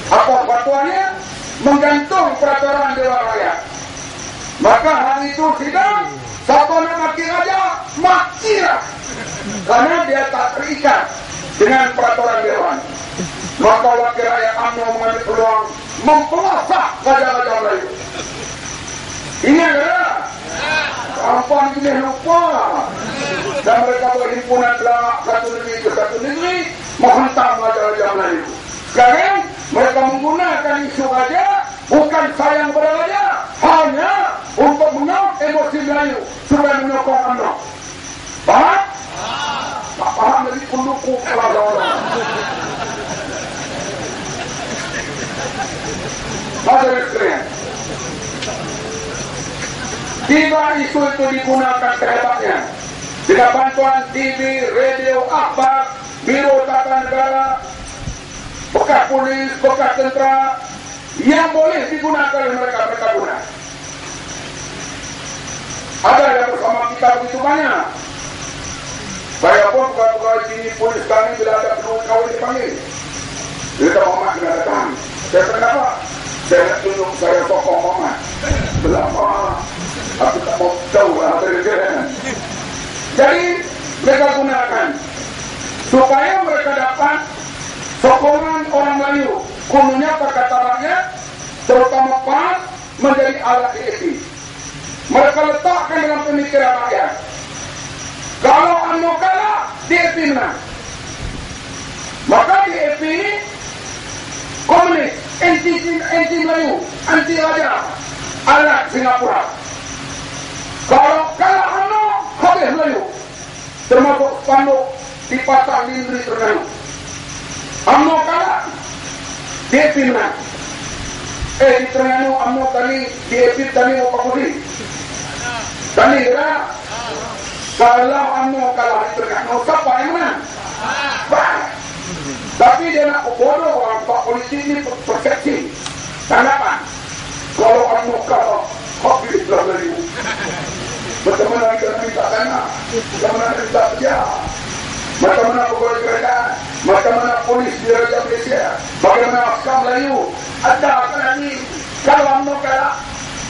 Apa fatwanya? Menggantung peraturan Dewan Rakyat. Maka hari itu sidang, siapa nak maki raja, makilah. Karena dia tak terikat dengan peraturan Dewan. Maka wakil rakyat UMNO mengambil peluang mempelosok raja-raja Melayu. Ini adalah apa boleh lupa. Dan mereka berhimpunan belakang satu negeri ke satu negeri menghantam raja-raja Melayu. Sekarang mereka menggunakan isu raja bukan sayang pada raja, hanya untuk menaut emosi Melayu supaya menyokong UMNO. Faham? Tak faham jadi pendukung orang-orang. Hadirin sekalian, tiba isu itu digunakan sehebatnya dengan bantuan TV, radio, akhbar, Biro Tata Negara, bekas polis, bekas tentera yang boleh digunakan oleh mereka guna. Ada yang bersama kita begitu banyak. Saya pun pegawai sini polis kami bila ada kawan dipanggil. Dia tak Muhammad kena datang. Saya kenapa? Saya nak tunjuk saya tokoh Muhammad. Selama aku tak mau tahu apa dia. Jadi mereka gunakan supaya mereka dapat sokongan orang Melayu. Kononnya perkataannya terutama PAN menjadi alat DAP. Mereka letakkan dalam pemikiran rakyat. Kalau UMNO kalah, DAP menang. Maka DAP ini komunis, anti Melayu, anti raja, alat Singapura. Kalau kalah UMNO, habis Melayu. Termasuk spanduk dipasang di negeri Terengganu. UMNO kalah, DAP menang. Di Terengganu UMNO tadi, DAP tadi apa kursi? Tadi kira kalau UMNO kalah di Terengganu, siapa yang menang? Tapi dia nak bodoh orang Pak Politik ini persepsi. Kenapa? Kalau UMNO kalah, habis Melayu. Bagaimana kita minta dana, bagaimana kita kerja, bagaimana pegawai kerajaan, bagaimana polis di Raja Malaysia, bagaimana askar Melayu. Ada apa lagi? Kalau UMNO kalah,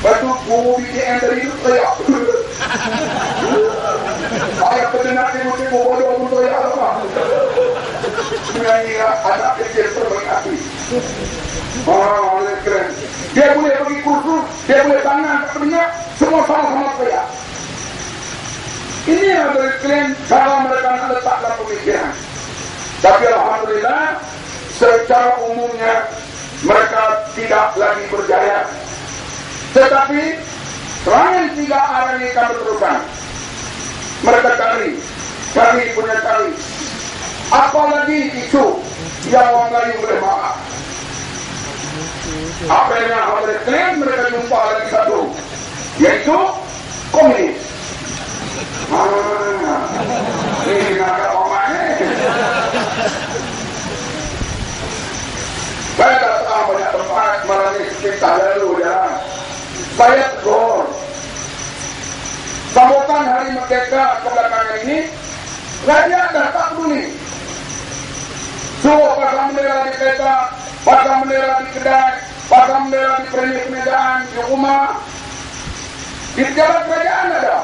batu guru BTN dari itu teriak. Ayah pendengar ibu-ibu bodoh untuk teriak apa? Menyanyi anak kecil terbaik hati. Oleh keren. Dia boleh pergi kursus, dia boleh tangan, tak pendengar, semua sama-sama teriak. Ini adalah keren cara mereka nak letak dalam pemikiran. Tapi alhamdulillah, secara umumnya mereka tidak lagi berjaya. Tetapi selain tiga arah ini kami teruskan. Mereka cari punya cari. Apalagi isu yang orang Melayu boleh marah. Apa yang boleh klaim mereka jumpa lagi satu, yaitu komunis. Ini ada orang ini. Saya tak tahu banyak tempat malam ini kita lalu jalan. Saya tegur. Sambutan Hari Merdeka kebelakangan ini, rakyat dah tak peduli. Suruh pasang bendera di kereta, pasang bendera di kedai, pasang bendera di perniagaan, di rumah. Di pejabat kerajaan ada.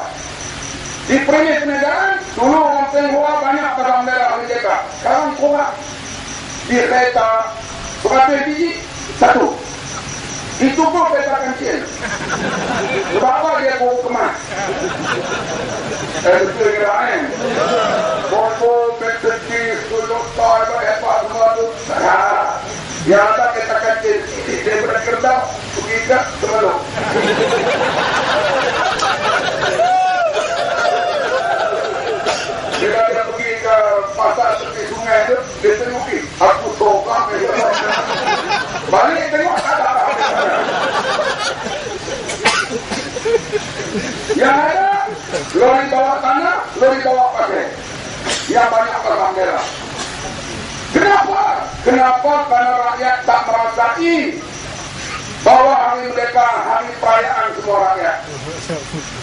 Di perniagaan, dulu orang Tionghoa banyak pasang bendera Merdeka. Sekarang kurang. Di kereta, 100 biji, 1. Itu pun kereta kancil. Berapa dia bawa kemas? Betul kira Boko, Petri, Suluk, Tarba, Epa, semua itu. Yang ada kereta kancil. Dia berkerja, pergi ke Temeluk. Jika dia pergi ke pasar tepi sungai itu, dia teruki. Aku tokang. Balik tengok, ada. Yang ada, lori bawa tanah, lori bawa pakai. Yang banyak pasang merah. Kenapa? Kenapa? Karena rakyat tak merasai bahwa hari merdeka, hari perayaan semua rakyat.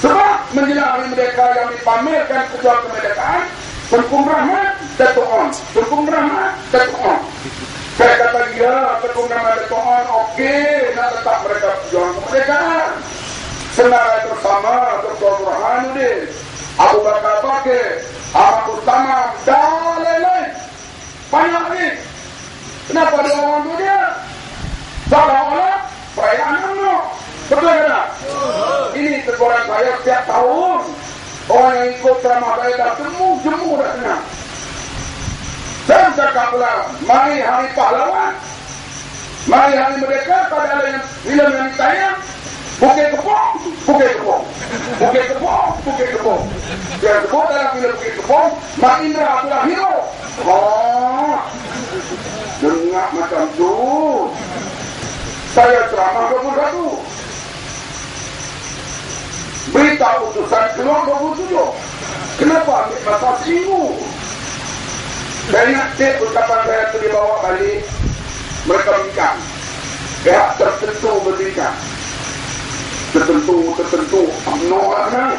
Sebab menjelang hari merdeka yang dipamerkan kejual kemerdekaan, Tunku Rahmat, Datuk On. Tunku Rahmat, Datuk On. Saya kata dia, Ya, ketungan ada Tuhan, okey, nak tetap mereka perjuangan kemerdekaan. Senarai bersama Dr. Burhanuddin, Abu Bakar Bakir, Ahmad Utama, dan lain-lain. Banyak ni. Kenapa dia orang dunia? Seolah-olah perayaan UMNO. Betul tak? Ini teguran saya setiap tahun. Orang yang ikut ceramah saya dah jemu dah senang. Saya cakap pula, mari hari pahlawan, mari hari merdeka, pada ada film yang ditayang, Bukit Kepong. Dia sebut dalam film Bukit Kepong, Mak Indra adalah hero. Oh, dengar macam tu. Saya ceramah 21. Berita utusan keluar 27. Kenapa ambil masa seminggu? Saya ingat tip ucapan saya itu dibawa balik. Mereka bincang. Pihak tertentu berbincang. Tertentu. UMNO lah kan?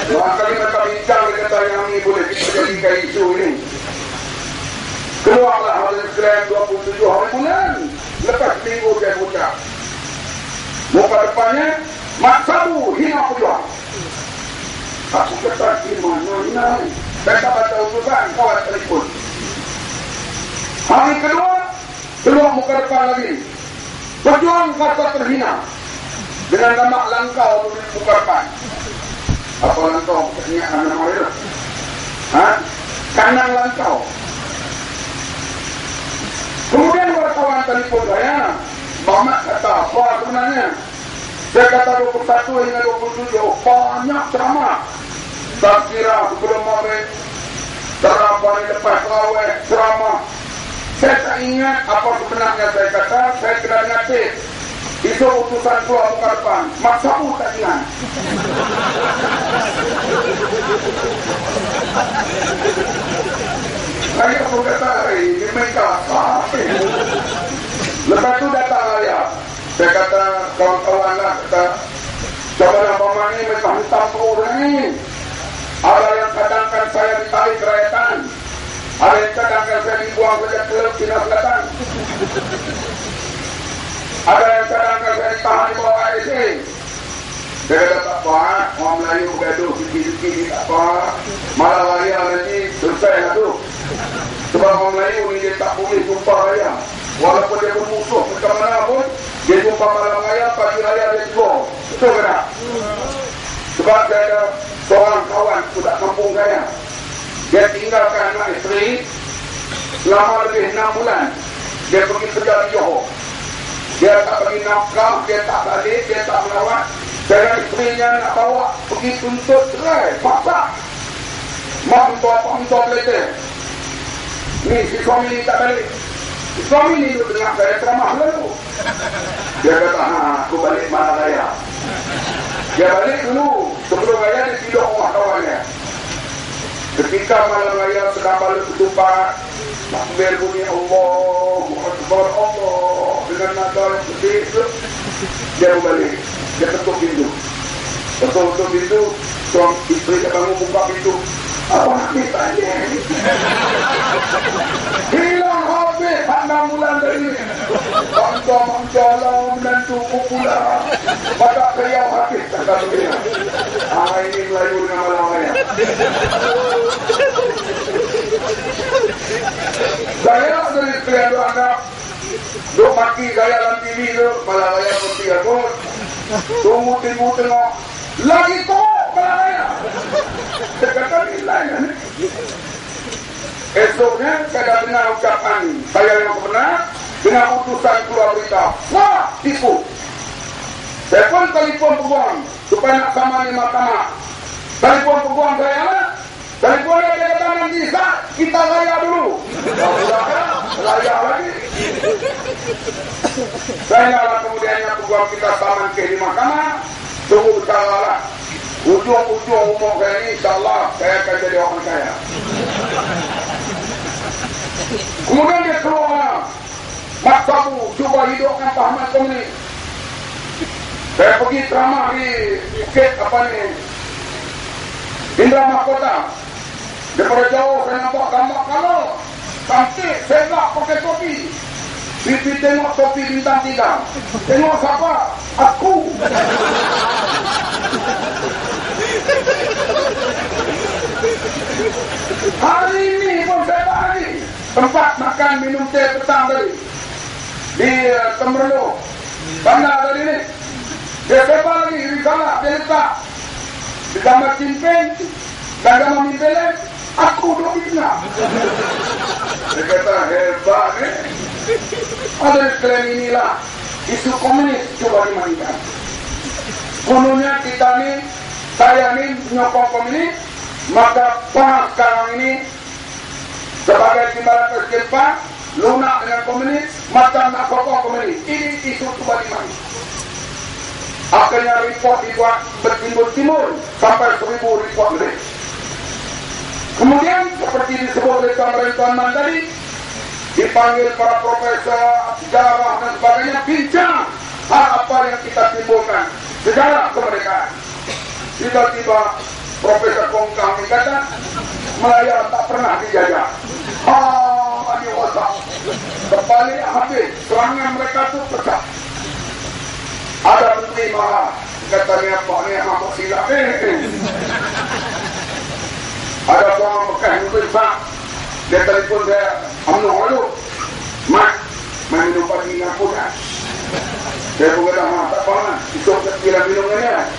Barangkali mereka bincang, dia kata yang ini boleh dijadikan isu ini. Keluarlah hari sekalian 27 hari bulan. Lepas minggu dia ucap. Muka depannya, Mak Sabu hina pejuang. Aku kata di mana. Saya tak baca utusan, kawan telefon. Hari kedua, keluar muka depan lagi. Pejuang kata terhina. Dengan nama langkau di muka depan. Apa langkau? Ingat nama itu? Kanang langkau. Kemudian wartawan telefon saya, Mamat kata, apa sebenarnya? Saya kata 21 hingga 27, banyak ceramah. Tak kira sebelum maghrib, ceramah di lepas terawih, ceramah. Saya tak ingat apa sebenarnya saya kata, saya kena ingat itu utusan keluar muka depan. Mak Sabu tak ingat. Saya pun kata, ini mereka apa? Lepas tu datang ayah. Saya kata, kawan-kawan lah, kata, cobalah paman ni mentah-mentah perut ni. Ada yang kadangkan saya ditarik kerajaan. Ada yang kadangkan saya dibuang saja ke Cina Selatan. Ada yang kadangkan saya ditahan di bawah ASC. Dia kata tak apa, orang Melayu gaduh sikit-sikit ni tak apa. Malah raya nanti selesai lah tu. Sebab orang Melayu ni dia tak boleh jumpa raya. Walaupun dia bermusuh macam mana pun, dia jumpa malam raya, pagi raya dia keluar. Betul ke tak? Sebab saya ada seorang kawan budak kampung saya. Dia tinggalkan anak isteri selama lebih 6 bulan. Dia pergi kerja di Johor. Dia tak bagi nafkah, dia tak balik, dia tak melawat. Dan isterinya nak bawa pergi tuntut cerai, paksa. Mak untuk letter. Ni si suami ni tak balik. Si suami ni duduk dengar saya ceramah dulu. Dia kata, aku balik malam raya. Dia balik dulu. Sebelum raya dia tidur rumah kawannya. Ketika malam raya sedang balik ketupat, takbir bunyi Allahu Akbar Allah dengan nada yang sedih itu, dia balik. Dia ketuk pintu. Ketuk pintu, suami isteri dia bangun buka pintu. Apa ni tanya? Hilang habis 6 bulan dari ini. Bangsa-bangsa menantu pula. Badak kayau habis. Kata dia. Ini Melayu dengan malam raya. Saya dari sekalian tu anggap duk maki gaya dalam TV tu, malam raya putih aku. Tunggu tengok. Lagi teruk malam raya. Saya kata ni lain. Esoknya saya dah dengar ucapan saya yang benar dengan utusan keluar berita. Wah, tipu. Saya pun telefon peguam supaya nak sama di mahkamah. Telefon peguam saya lah. Telefon dia kata nanti kita raya dulu. Raya lagi. Saya lah kemudiannya peguam kita saman ke di mahkamah. Tunggu bicara lah. Ujung-ujung umur saya ini insyaAllah saya akan jadi orang kaya. Kemudian dia keluar Mak Sabu cuba hidupkan pahaman komunis. Saya pergi ceramah di Bukit Indra Mahkota. Daripada jauh saya nampak gambar kalau cantik, segak pakai topi. Pipi tengok topi bintang 3. Tengok siapa? Aku. Hari ini pun saya lagi tempat makan minum teh petang tadi di Temerloh bandar tadi ni. Dia sebar lagi di sana, dia letak di gambar cimpeng dan gambar mimpelek. Aku duduk di tengah. Dia kata hebat ni. Ada klaim inilah isu komunis coba dimainkan. Kononnya kita ni, saya ni menyokong komunis, maka PAS sekarang ini sebagai timbalan presiden PAS lunak dengan komunis, maka nak sokong komunis. Ini isu coba dimainkan. Akhirnya report dibuat bertimbul-timbul sampai 1000 report lebih. Kemudian seperti disebut oleh Tuan Man tadi, dipanggil para profesor sejarah dan sebagainya, bincang hal apa yang kita timbulkan sejarah kemerdekaan. Tiba-tiba Profesor Kongkang berkata Melaya tak pernah dijajah. Ini otak terbalik habis, serangan mereka tu pecah. Ada menteri marah, katanya apa ni apa silap ada orang bekas untuk Islam. Dia telefon saya, UMNO dulu. Mak, main minum pagi dengan aku kan. Saya pun kata, tak apa lah. Itu kira minum ni kan.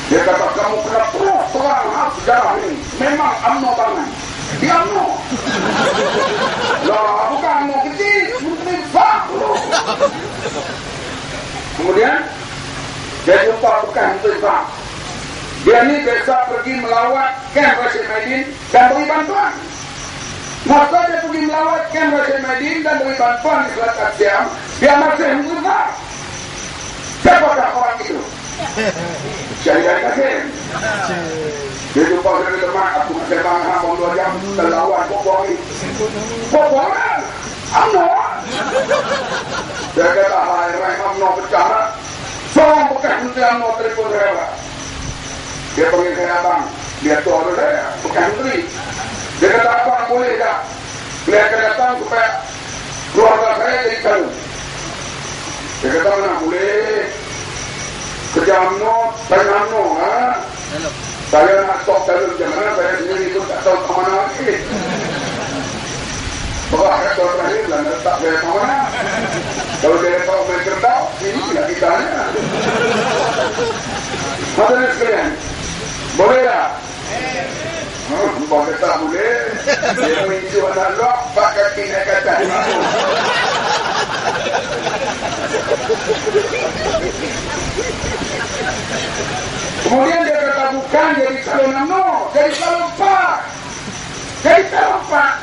Dia kata, kamu kena proof terang hal sejarah ini. Memang UMNO banget. Dia UMNO. Lah, bukan UMNO kecil. Menteri besar dulu. Kemudian, dia jumpa bekas Menteri Islam. Dia ni biasa pergi melawat Kem Rashid Maidin dan beri bantuan. Masa dia pergi melawat Kem Rashid Maidin dan beri bantuan di Selatan Siam, dia masih mengguna. Siapakah orang itu? Syahid Kasim. Dia jumpa dengan teman, aku masih bangga 2 jam terlawan pokok ini. Pokok kan? UMNO. Dia kata, hai UMNO pecah. Seorang bekas Menteri UMNO telefon saya. Dia panggil saya abang. Dia tu orang saya, bukan menteri. Dia kata abang boleh tak? Dia akan datang supaya keluarga saya jadi calon. Dia kata mana boleh. Kerja UMNO, saya UMNO. Saya nak stop calon macam mana, saya sendiri itu tak tahu ke mana lagi. Bapak kata terakhir lah, tak saya ke mana. Kalau dia tahu mereka tahu, ini tidak kita hanya. Hadirin sekalian, boleh tak? Bapak kata boleh. Dia mengisu anak lok, pak kaki naik kata. Kemudian dia kata bukan jadi calon UMNO, jadi calon PAS. Jadi calon PAS.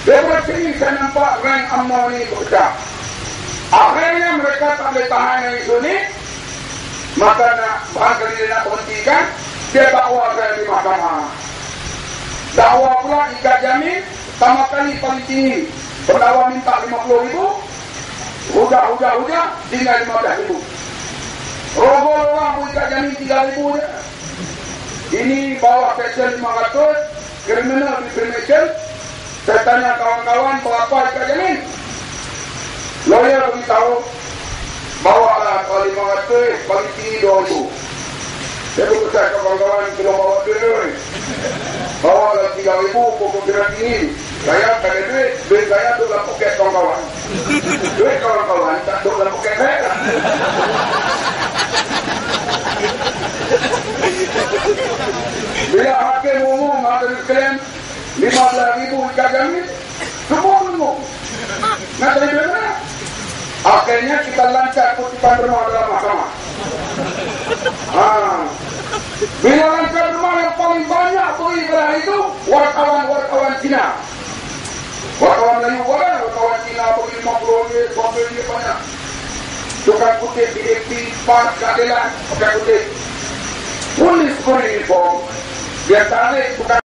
Dia bersini saya nampak rank UMNO ini berpecah. Akhirnya mereka tak boleh tahan yang isu ini. Maka nak barangkali dia nak berhentikan, dia dakwa saya di mahkamah. Dakwa pula ikat jamin, pertama kali paling tinggi. Pendakwa minta 50,000, hujah, tinggal 15,000. Rogol orang pun ikat jamin 3,000 je. Ini bawah section 500, criminal defamation. Saya tanya kawan-kawan berapa ikat jamin. Lawyer beritahu, bawalah kalau 500, paling tinggi 2,000. Saya berkata kawan-kawan, kena bawa duit. Bawalah 3,000, pokok kira tinggi. Saya tak ada duit saya duduk dalam poket kawan-kawan. Duit kawan-kawan, tak duduk dalam poket saya. Bila hakim umum, hakim sekalian, 15,000 ikat jamin, semua umum. Nak dari mana? Akhirnya kita lancar kutipan rumah dalam mahkamah. Bila lancar rumah yang paling banyak beri belah itu wartawan Cina. Wartawan Melayu boleh, wartawan Cina beri 50 sampai dia banyak. Tukang kutip DAP, PAS, keadilan, pakai kutip. Polis beri inform, dia tarik bukan